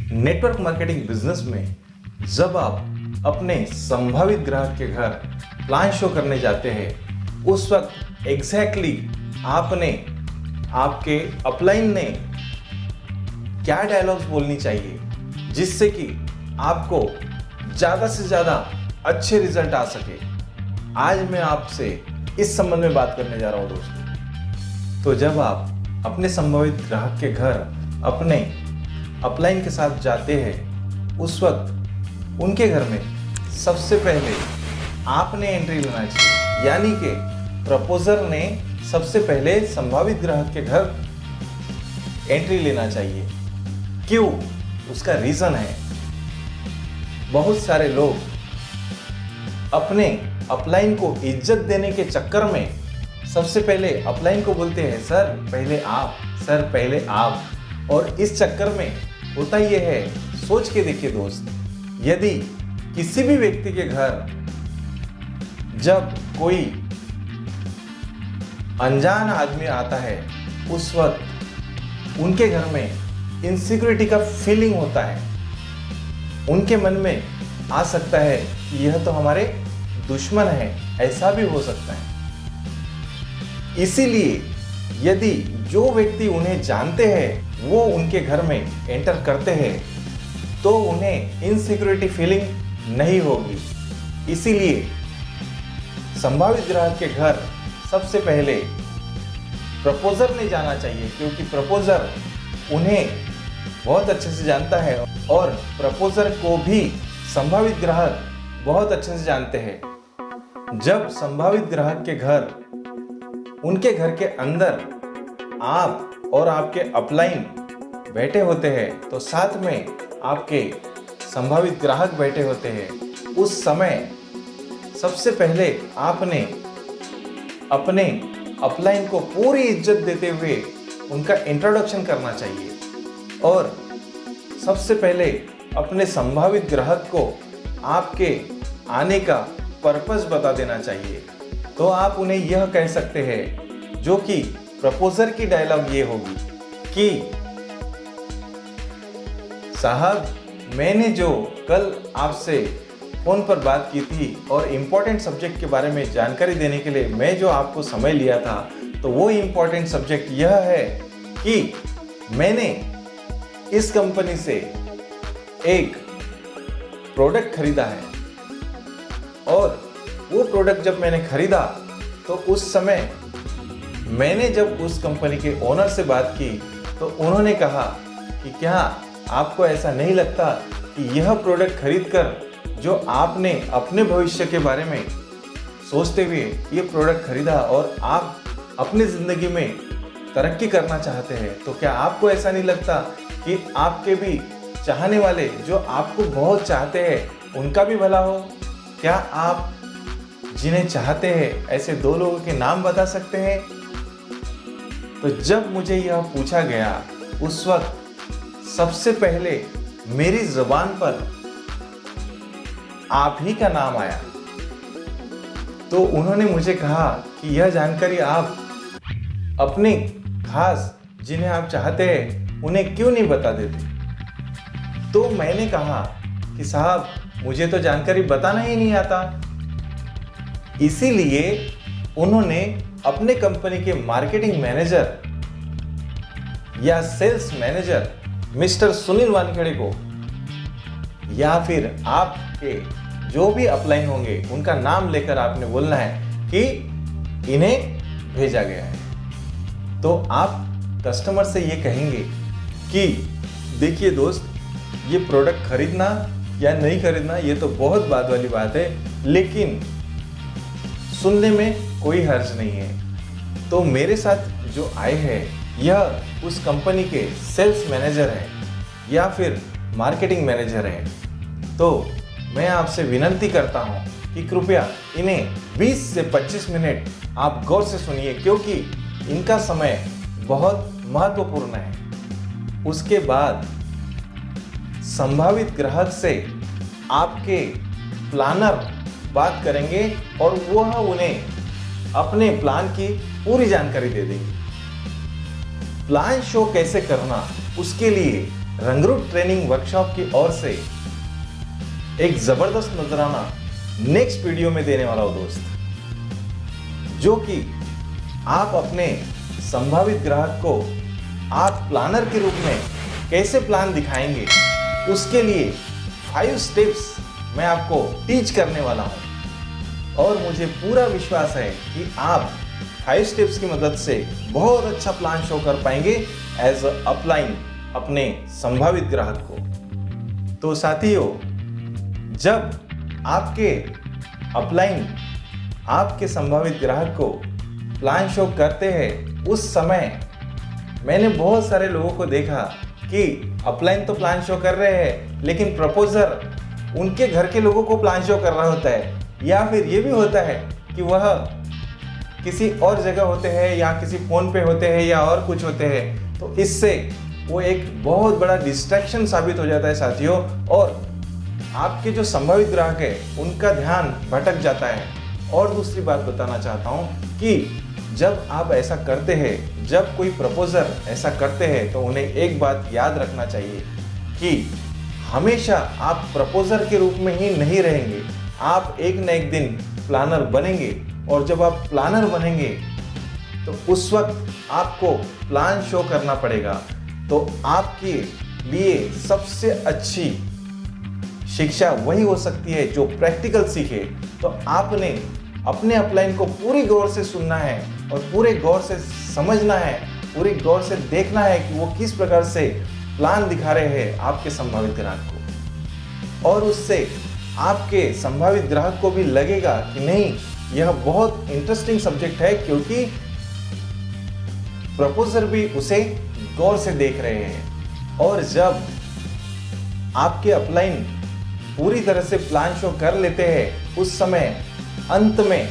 Network marketing business में जब आप अपने संभावित ग्राहक के घर प्लान शो करने जाते हैं, उस वक्त एग्जैक्टली आपके अपलाइन ने क्या डायलॉग्स बोलनी चाहिए जिससे कि आपको ज़्यादा से ज़्यादा अच्छे रिजल्ट आ सके। आज मैं आपसे इस संबंध में बात करने जा रहा हूँ दोस्तों। तो जब आप अपने संभावित ग्राहक के घर अपने अपलाइन के साथ जाते हैं, उस वक्त उनके घर में सबसे पहले आपने एंट्री लेना चाहिए, यानी कि प्रपोजर ने सबसे पहले संभावित ग्राहक के घर एंट्री लेना चाहिए। क्यों? उसका रीज़न है, बहुत सारे लोग अपने अपलाइन को इज्जत देने के चक्कर में सबसे पहले अपलाइन को बोलते हैं सर पहले आप, सर पहले आप। और इस चक्कर में होता यह है, सोच के देखिए दोस्त, यदि किसी भी व्यक्ति के घर जब कोई अनजान आदमी आता है, उस वक्त उनके घर में इनसिक्योरिटी का फीलिंग होता है। उनके मन में आ सकता है कि यह तो हमारे दुश्मन है, ऐसा भी हो सकता है। इसीलिए यदि जो व्यक्ति उन्हें जानते हैं वो उनके घर में एंटर करते हैं तो उन्हें इनसिक्योरिटी फीलिंग नहीं होगी। इसीलिए संभावित ग्राहक के घर सबसे पहले प्रपोजर ने जाना चाहिए, क्योंकि प्रपोजर उन्हें बहुत अच्छे से जानता है और प्रपोजर को भी संभावित ग्राहक बहुत अच्छे से जानते हैं। जब संभावित ग्राहक के घर, उनके घर के अंदर आप और आपके अपलाइन बैठे होते हैं तो साथ में आपके संभावित ग्राहक बैठे होते हैं, उस समय सबसे पहले आपने अपने अपलाइन को पूरी इज्जत देते हुए उनका इंट्रोडक्शन करना चाहिए और सबसे पहले अपने संभावित ग्राहक को आपके आने का पर्पस बता देना चाहिए। तो आप उन्हें यह कह सकते हैं, जो कि प्रपोजर की डायलॉग ये होगी कि साहब, मैंने जो कल आपसे फ़ोन पर बात की थी और इम्पोर्टेंट सब्जेक्ट के बारे में जानकारी देने के लिए मैं जो आपको समय लिया था, तो वो इम्पोर्टेंट सब्जेक्ट यह है कि मैंने इस कंपनी से एक प्रोडक्ट खरीदा है और वो प्रोडक्ट जब मैंने खरीदा तो उस समय मैंने जब उस कंपनी के ओनर से बात की तो उन्होंने कहा कि क्या आपको ऐसा नहीं लगता कि यह प्रोडक्ट खरीदकर जो आपने अपने भविष्य के बारे में सोचते हुए ये प्रोडक्ट खरीदा और आप अपनी ज़िंदगी में तरक्की करना चाहते हैं, तो क्या आपको ऐसा नहीं लगता कि आपके भी चाहने वाले जो आपको बहुत चाहते हैं उनका भी भला हो? क्या आप जिन्हें चाहते हैं ऐसे दो लोगों के नाम बता सकते हैं? तो जब मुझे यह पूछा गया, उस वक्त सबसे पहले मेरी ज़ुबान पर आप ही का नाम आया। तो उन्होंने मुझे कहा कि यह जानकारी आप अपने खास जिन्हें आप चाहते हैं उन्हें क्यों नहीं बता देते? तो मैंने कहा कि साहब, मुझे तो जानकारी बताना ही नहीं आता। इसीलिए उन्होंने अपने कंपनी के मार्केटिंग मैनेजर या sales manager mister Sunil Wankhede को, या फिर आपके जो भी अपलाइन होंगे उनका नाम लेकर आपने बोलना है कि इन्हें भेजा गया है। तो आप कस्टमर से ये कहेंगे कि देखिए दोस्त, ये प्रोडक्ट खरीदना या नहीं खरीदना ये तो बहुत बात वाली बात है, लेकिन सुनने में कोई हर्ज नहीं है। तो मेरे साथ जो आए हैं यह उस कंपनी के सेल्स मैनेजर हैं या फिर मार्केटिंग मैनेजर हैं। तो मैं आपसे विनती करता हूं कि कृपया इन्हें 20 से 25 मिनट आप गौर से सुनिए, क्योंकि इनका समय बहुत महत्वपूर्ण है। उसके बाद संभावित ग्राहक से आपके प्लानर बात करेंगे और वह उन्हें अपने प्लान की पूरी जानकारी दे देंगे। प्लान शो कैसे करना, उसके लिए रंगरूट ट्रेनिंग वर्कशॉप की ओर से एक जबरदस्त नजराना नेक्स्ट वीडियो में देने वाला हूं दोस्त, जो कि आप अपने संभावित ग्राहक को आप प्लानर के रूप में कैसे प्लान दिखाएंगे, उसके लिए 5 स्टेप्स मैं आपको टीच करने वाला हूं। और मुझे पूरा विश्वास है कि आप 5 स्टेप्स की मदद से बहुत अच्छा प्लान शो कर पाएंगे एज अपलाइन अपने संभावित ग्राहक को। तो साथियों, जब आपके अपलाइन आपके संभावित ग्राहक को प्लान शो करते हैं, उस समय मैंने बहुत सारे लोगों को देखा कि अपलाइन तो प्लान शो कर रहे हैं, लेकिन प्रपोजर उनके घर के लोगों को प्लान शो कर रहा होता है, या फिर ये भी होता है कि वह किसी और जगह होते हैं या किसी फोन पे होते हैं या और कुछ होते हैं। तो इससे वो एक बहुत बड़ा डिस्ट्रैक्शन साबित हो जाता है साथियों, और आपके जो संभावित ग्राहक है उनका ध्यान भटक जाता है। और दूसरी बात बताना चाहता हूँ कि जब आप ऐसा करते हैं, जब कोई प्रपोजर ऐसा करते हैं, तो उन्हें एक बात याद रखना चाहिए कि हमेशा आप प्रपोजर के रूप में ही नहीं रहेंगे, आप एक न एक दिन प्लानर बनेंगे। और जब आप प्लानर बनेंगे तो उस वक्त आपको प्लान शो करना पड़ेगा। तो आपके लिए सबसे अच्छी शिक्षा वही हो सकती है जो प्रैक्टिकल सीखे। तो आपने अपने अपलाइन को पूरी गौर से सुनना है और पूरे गौर से समझना है, पूरी गौर से देखना है कि वो किस प्रकार से प्लान दिखा रहे हैं आपके संभावित ग्राहक को। और उससे आपके संभावित ग्राहक को भी लगेगा कि नहीं, यह बहुत इंटरेस्टिंग सब्जेक्ट है, क्योंकि प्रपोजर भी उसे गौर से देख रहे हैं। और जब आपके अपलाइन पूरी तरह से प्लान शो कर लेते हैं, उस समय अंत में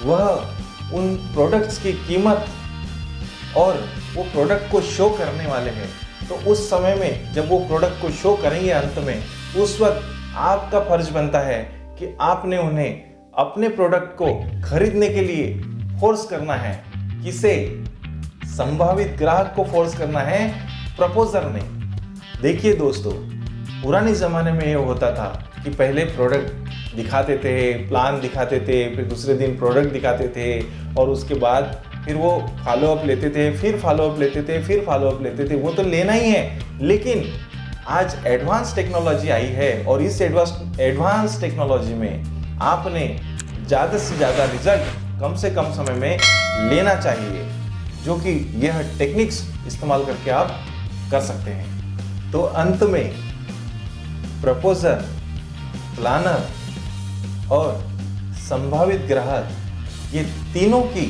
वह उन प्रोडक्ट्स की कीमत और वो प्रोडक्ट को शो करने वाले हैं। तो उस समय में जब वो प्रोडक्ट को शो करेंगे अंत में, उस वक्त आपका फर्ज बनता है कि आपने उन्हें अपने प्रोडक्ट को खरीदने के लिए फोर्स करना है। किसे? संभावित ग्राहक को फोर्स करना है, प्रपोजर ने। देखिए दोस्तों, पुराने ज़माने में ये होता था कि पहले प्रोडक्ट दिखाते थे, प्लान दिखाते थे, फिर दूसरे दिन प्रोडक्ट दिखाते थे, और उसके बाद फिर वो फॉलो अप लेते थे, फिर फॉलो अप लेते थे, फिर फॉलो अप लेते थे। वो तो लेना ही है, लेकिन आज एडवांस टेक्नोलॉजी आई है, और इस एडवांस टेक्नोलॉजी में आपने ज़्यादा से ज़्यादा रिजल्ट कम से कम समय में लेना चाहिए, जो कि यह टेक्निक्स इस्तेमाल करके आप कर सकते हैं। तो अंत में प्रपोजर, प्लानर और संभावित ग्राहक, ये तीनों की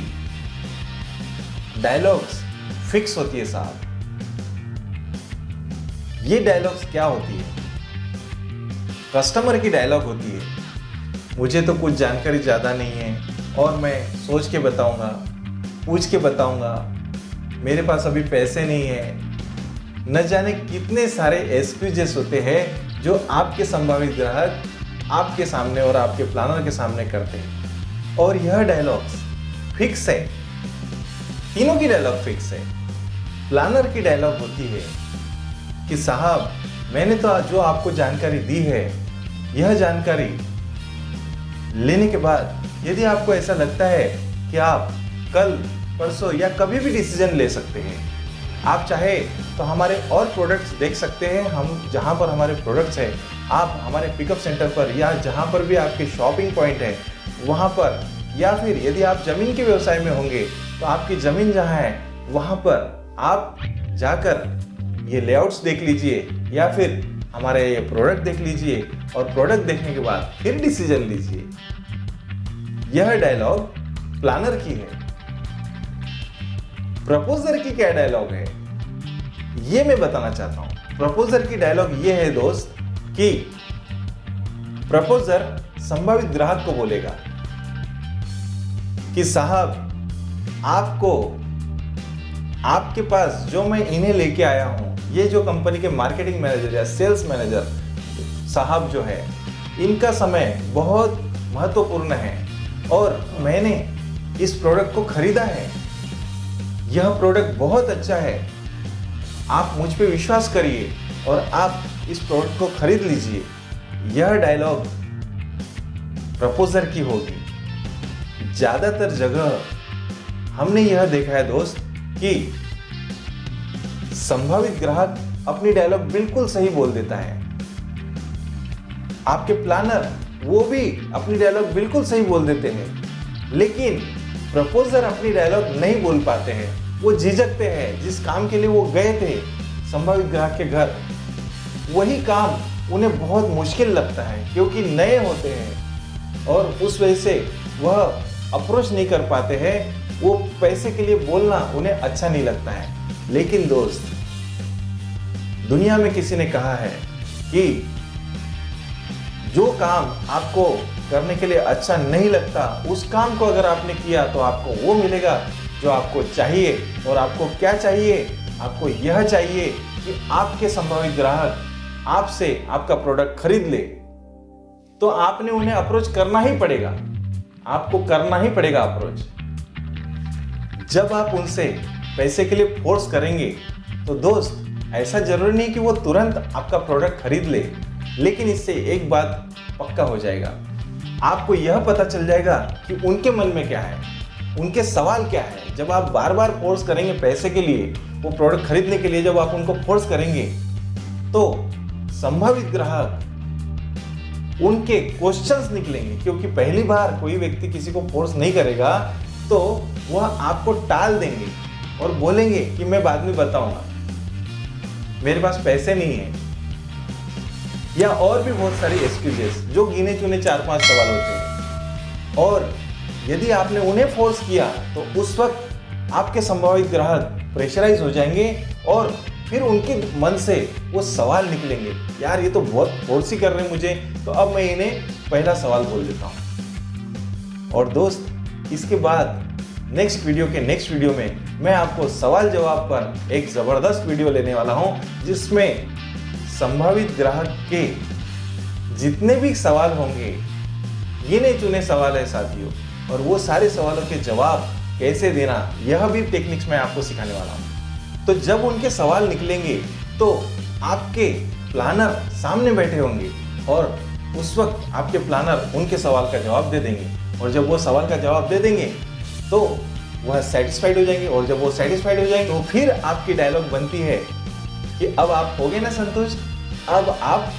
डायलॉग्स फिक्स होती है साहब। ये डायलॉग्स क्या होती है? कस्टमर की डायलॉग होती है। मुझे तो कुछ जानकारी ज़्यादा नहीं है और मैं सोच के बताऊंगा, पूछ के बताऊंगा, मेरे पास अभी पैसे नहीं है। न जाने कितने सारे एक्सक्यूजेस होते हैं जो आपके संभावित ग्राहक आपके सामने और आपके प्लानर के सामने करते हैं। और यह डायलॉग्स फिक्स है, तीनों की डायलॉग फिक्स है। प्लानर की डायलॉग होती है कि साहब, मैंने तो आज जो आपको जानकारी दी है, यह जानकारी लेने के बाद यदि आपको ऐसा लगता है कि आप कल, परसों या कभी भी डिसीजन ले सकते हैं, आप चाहे तो हमारे और प्रोडक्ट्स देख सकते हैं। हम जहाँ पर हमारे प्रोडक्ट्स हैं, आप हमारे पिकअप सेंटर पर या जहाँ पर भी आपके शॉपिंग पॉइंट है वहाँ पर, या फिर यदि आप ज़मीन के व्यवसाय में होंगे तो आपकी ज़मीन जहाँ है वहाँ पर आप जाकर ये लेआउट्स देख लीजिए, या फिर हमारे ये प्रोडक्ट देख लीजिए, और प्रोडक्ट देखने के बाद फिर डिसीजन लीजिए। यह डायलॉग प्लानर की है। प्रपोजर की क्या डायलॉग है, ये मैं बताना चाहता हूं। प्रपोजर की डायलॉग ये है दोस्त कि प्रपोजर संभावित ग्राहक को बोलेगा कि साहब, आपको, आपके पास जो मैं इन्हें लेके आया हूं, ये जो कंपनी के मार्केटिंग मैनेजर या सेल्स मैनेजर साहब जो है, इनका समय बहुत महत्वपूर्ण है और मैंने इस प्रोडक्ट को खरीदा है। यह प्रोडक्ट बहुत अच्छा है। आप मुझ पे विश्वास करिए और आप इस प्रोडक्ट को खरीद लीजिए। यह डायलॉग प्रपोजर की होगी। ज्यादातर जगह हमने यह देखा है दोस्त कि संभावित ग्राहक अपनी डायलॉग बिल्कुल सही बोल देता है। आपके प्लानर वो भी अपनी डायलॉग बिल्कुल सही बोल देते हैं, लेकिन प्रपोजर अपनी डायलॉग नहीं बोल पाते हैं। वो झिझकते हैं। जिस काम के लिए वो गए थे संभावित ग्राहक के घर, वही काम उन्हें बहुत मुश्किल लगता है क्योंकि नए होते हैं और उस वजह से वह अप्रोच नहीं कर पाते हैं। वो पैसे के लिए बोलना उन्हें अच्छा नहीं लगता है। लेकिन दोस्त, दुनिया में किसी ने कहा है कि जो काम आपको करने के लिए अच्छा नहीं लगता, उस काम को अगर आपने किया तो आपको वो मिलेगा जो आपको चाहिए। और आपको क्या चाहिए? आपको यह चाहिए कि आपके संभावित ग्राहक आपसे आपका प्रोडक्ट खरीद ले। तो आपने उन्हें अप्रोच करना ही पड़ेगा। आपको करना ही पड़ेगा अप्रोच। जब आप उनसे पैसे के लिए फोर्स करेंगे तो दोस्त, ऐसा जरूरी नहीं कि वो तुरंत आपका प्रोडक्ट खरीद ले, लेकिन इससे एक बात पक्का हो जाएगा। आपको यह पता चल जाएगा कि उनके मन में क्या है, उनके सवाल क्या है। जब आप बार बार फोर्स करेंगे पैसे के लिए, वो प्रोडक्ट खरीदने के लिए जब आप उनको फोर्स करेंगे, तो संभावित ग्राहक उनके क्वेश्चंस निकलेंगे। क्योंकि पहली बार कोई व्यक्ति किसी को फोर्स नहीं करेगा तो वह आपको टाल देंगे और बोलेंगे कि मैं बाद में बताऊंगा, मेरे पास पैसे नहीं है, या और भी बहुत सारी एक्सक्यूजेस जो गिने चुने 4-5 सवाल होते हैं। और यदि आपने उन्हें फोर्स किया तो उस वक्त आपके संभावित ग्राहक प्रेशराइज हो जाएंगे और फिर उनके मन से वो सवाल निकलेंगे, यार ये तो बहुत फोर्स ही कर रहे हैं मुझे, तो अब मैं इन्हें पहला सवाल बोल देता हूँ। और दोस्त, इसके बाद नेक्स्ट वीडियो में मैं आपको सवाल जवाब पर एक ज़बरदस्त वीडियो लेने वाला हूँ, जिसमें संभावित ग्राहक के जितने भी सवाल होंगे, गिने चुने सवाल है साथियों, और वो सारे सवालों के जवाब कैसे देना, यह भी टेक्निक्स मैं आपको सिखाने वाला हूँ। तो जब उनके सवाल निकलेंगे तो आपके प्लानर सामने बैठे होंगे और उस वक्त आपके प्लानर उनके सवाल का जवाब दे देंगे। और जब वो सवाल का जवाब दे देंगे तो वह सेटिस्फाइड हो जाएंगे। और जब वो सेटिस्फाइड हो जाएंगे तो फिर आपकी डायलॉग बनती है कि अब आप हो गए ना संतुष्ट, अब आप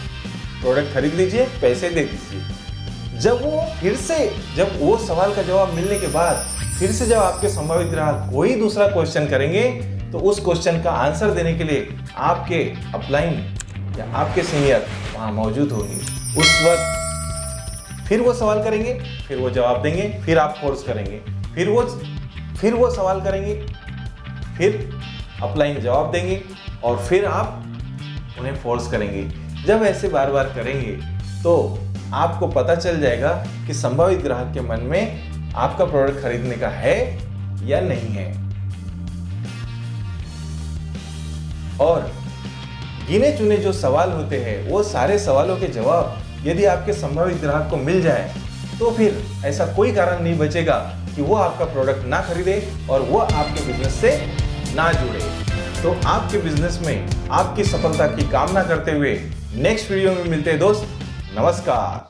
प्रोडक्ट खरीद लीजिए, पैसे दे दीजिए। जब वो सवाल का जवाब मिलने के बाद फिर से जब आपके संभावित ग्राहक कोई दूसरा क्वेश्चन करेंगे तो उस क्वेश्चन का आंसर देने के लिए आपके अपलाइन या आपके सीनियर वहां मौजूद होंगे। उस वक्त फिर वो सवाल करेंगे, फिर वो जवाब देंगे, फिर आप फोर्स करेंगे, फिर वो सवाल करेंगे, फिर अपलाइन जवाब देंगे और फिर आप उन्हें फोर्स करेंगे। जब ऐसे बार बार करेंगे तो आपको पता चल जाएगा कि संभावित ग्राहक के मन में आपका प्रोडक्ट खरीदने का है या नहीं है। और गिने चुने जो सवाल होते हैं, वो सारे सवालों के जवाब यदि आपके संभावित ग्राहक को मिल जाए तो फिर ऐसा कोई कारण नहीं बचेगा कि वो आपका प्रोडक्ट ना खरीदे और वो आपके बिजनेस से ना जुड़े। तो आपके बिजनेस में आपकी सफलता की कामना करते हुए नेक्स्ट वीडियो में मिलते हैं दोस्त। नमस्कार।